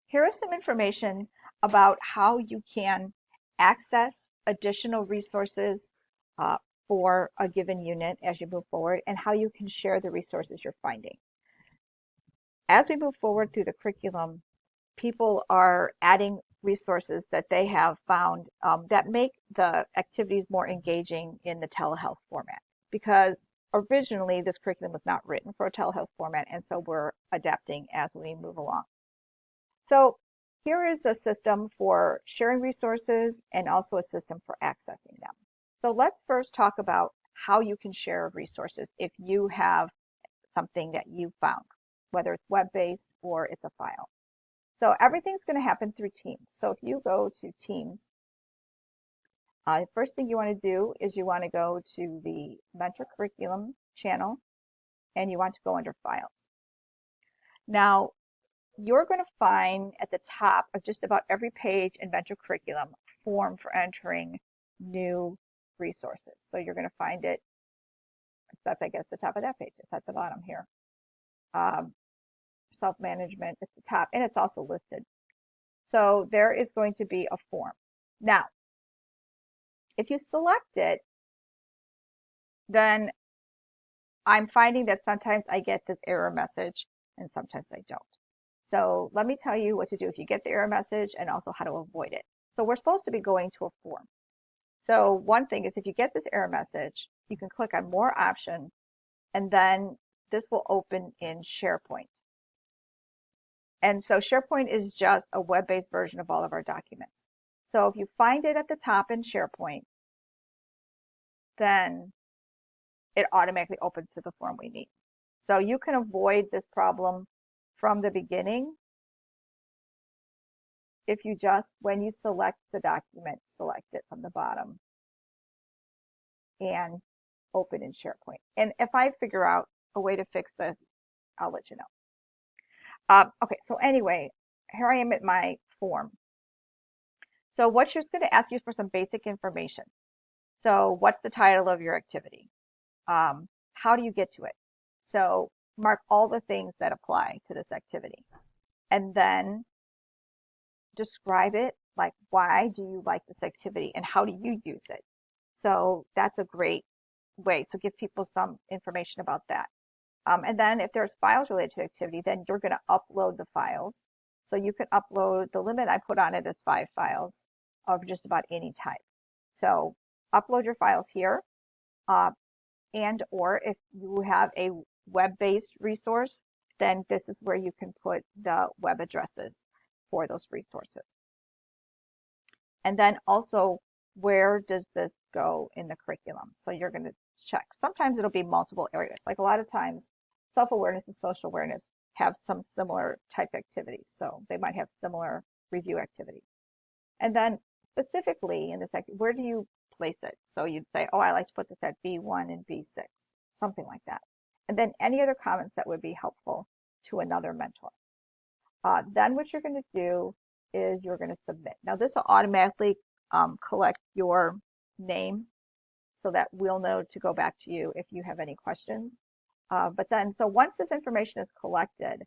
Here is some information about how you can access additional resources uh, for a given unit as you move forward and how you can share the resources you're finding. As we move forward through the curriculum, people are adding resources that they have found that make the activities more engaging in the telehealth format because originally this curriculum was not written for a telehealth format, and so we're adapting as we move along. So here is a system for sharing resources and also a system for accessing them. So let's first talk about how you can share resources if you have something that you found, whether it's web-based or it's a file. So everything's going to happen through Teams. So if you go to Teams, first thing you want to do is you want to go to the Mentor Curriculum channel and you want to go under Files. Now, you're going to find at the top of just about every page in Mentor Curriculum a form for entering new resources. So you're going to find it, that's I guess the top of that page. It's at the bottom here. Self-management at the top, and it's also listed. So there is going to be a form. Now, if you select it, then I'm finding that sometimes I get this error message and sometimes I don't. So let me tell you what to do if you get the error message and also how to avoid it. So we're supposed to be going to a form. So one thing is if you get this error message, you can click on more options and then this will open in SharePoint. And so SharePoint is just a web-based version of all of our documents. So if you find it at the top in SharePoint, then it automatically opens to the form we need. So you can avoid this problem from the beginning if you just, when you select the document, select it from the bottom and open in SharePoint. And if I figure out a way to fix this, I'll let you know. Okay, so anyway, here I am at my form. So what she's going to ask you for some basic information. So what's the title of your activity? How do you get to it? So mark all the things that apply to this activity. And then describe it, like why do you like this activity and how do you use it? So that's a great way to give people some information about that. And then if there's files related to the activity, then you're going to upload the files. So you can upload, the limit I put on it is 5 files of just about any type. So upload your files here. And or if you have a web-based resource, then this is where you can put the web addresses for those resources. And then also, where does this go in the curriculum? So you're going to check. Sometimes it'll be multiple areas. Like a lot of times, self-awareness and social awareness have some similar type activities. So they might have similar review activities. And then specifically in this activity, where do you place it? So you'd say, oh, I like to put this at B1 and B6, something like that. And then any other comments that would be helpful to another mentor. Then what you're going to do is you're going to submit. Now this will automatically collect your name so that we'll know to go back to you if you have any questions. But then, so once this information is collected,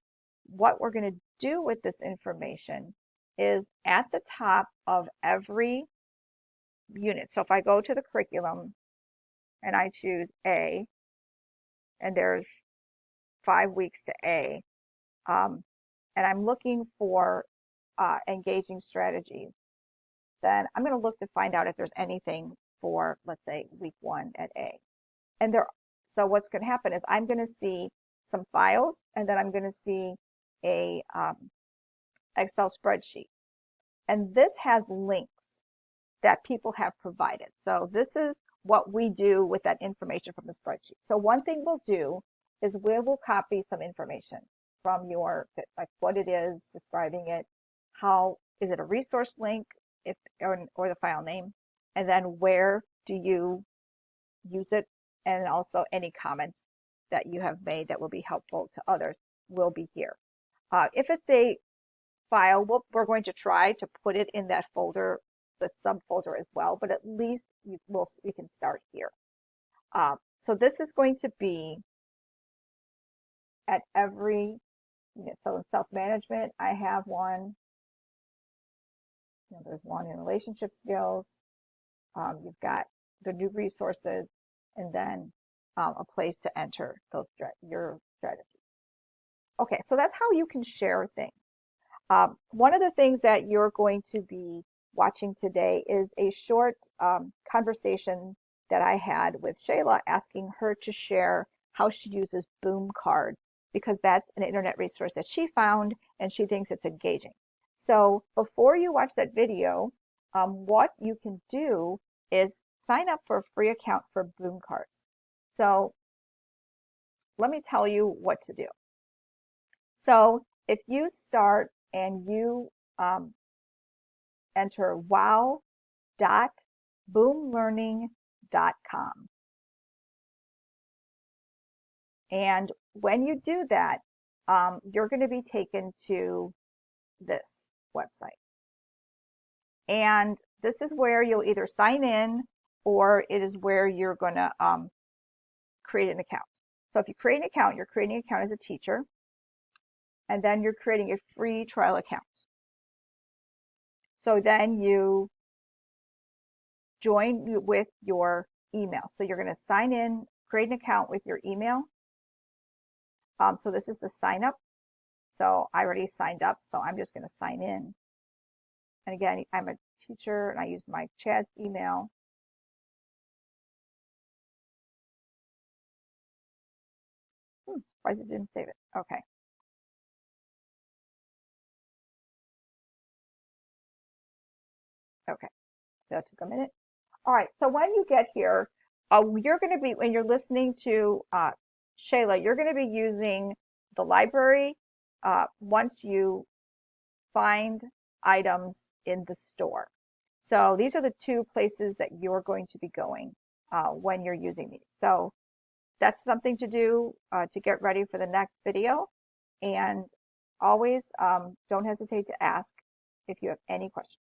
what we're going to do with this information is at the top of every unit. So if I go to the curriculum and I choose A, and there's 5 weeks to A, and I'm looking for engaging strategies, then I'm going to look to find out if there's anything for, let's say, week 1 at A. And so what's going to happen is I'm going to see some files, and then I'm going to see a Excel spreadsheet. And this has links that people have provided. So this is what we do with that information from the spreadsheet. So one thing we'll do is we will copy some information from your, like what it is, describing it, how, is it a resource link, if or the file name, and then where do you use it, and also any comments that you have made that will be helpful to others will be here. If it's a file, we're going to try to put it in that folder, the subfolder as well, but at least we can start here. So this is going to be at every unit. So in self-management, I have one, there's one in relationship skills. You've got the new resources, and then a place to enter your strategy. Okay, so that's how you can share things. One of the things that you're going to be watching today is a short conversation that I had with Shayla, asking her to share how she uses Boom Cards, because that's an internet resource that she found and she thinks it's engaging. So before you watch that video, what you can do is sign up for a free account for Boom Cards. So let me tell you what to do. So if you start and you enter wow.boomlearning.com. And when you do that, you're going to be taken to this website. And this is where you'll either sign in, or it is where you're going to create an account. So if you create an account, you're creating an account as a teacher, and then you're creating a free trial account. So then you join with your email. So you're going to sign in, create an account with your email. So this is the sign up. So I already signed up, so I'm just going to sign in. And again, I'm a teacher and I use my Chad's email. Surprised it didn't save it. Okay. Okay, that took a minute. All right, so when you get here, you're going to be, when you're listening to Shayla, you're going to be using the library once you find items in the store. So these are the two places that you're going to be going when you're using these. So that's something to do to get ready for the next video. And always don't hesitate to ask if you have any questions.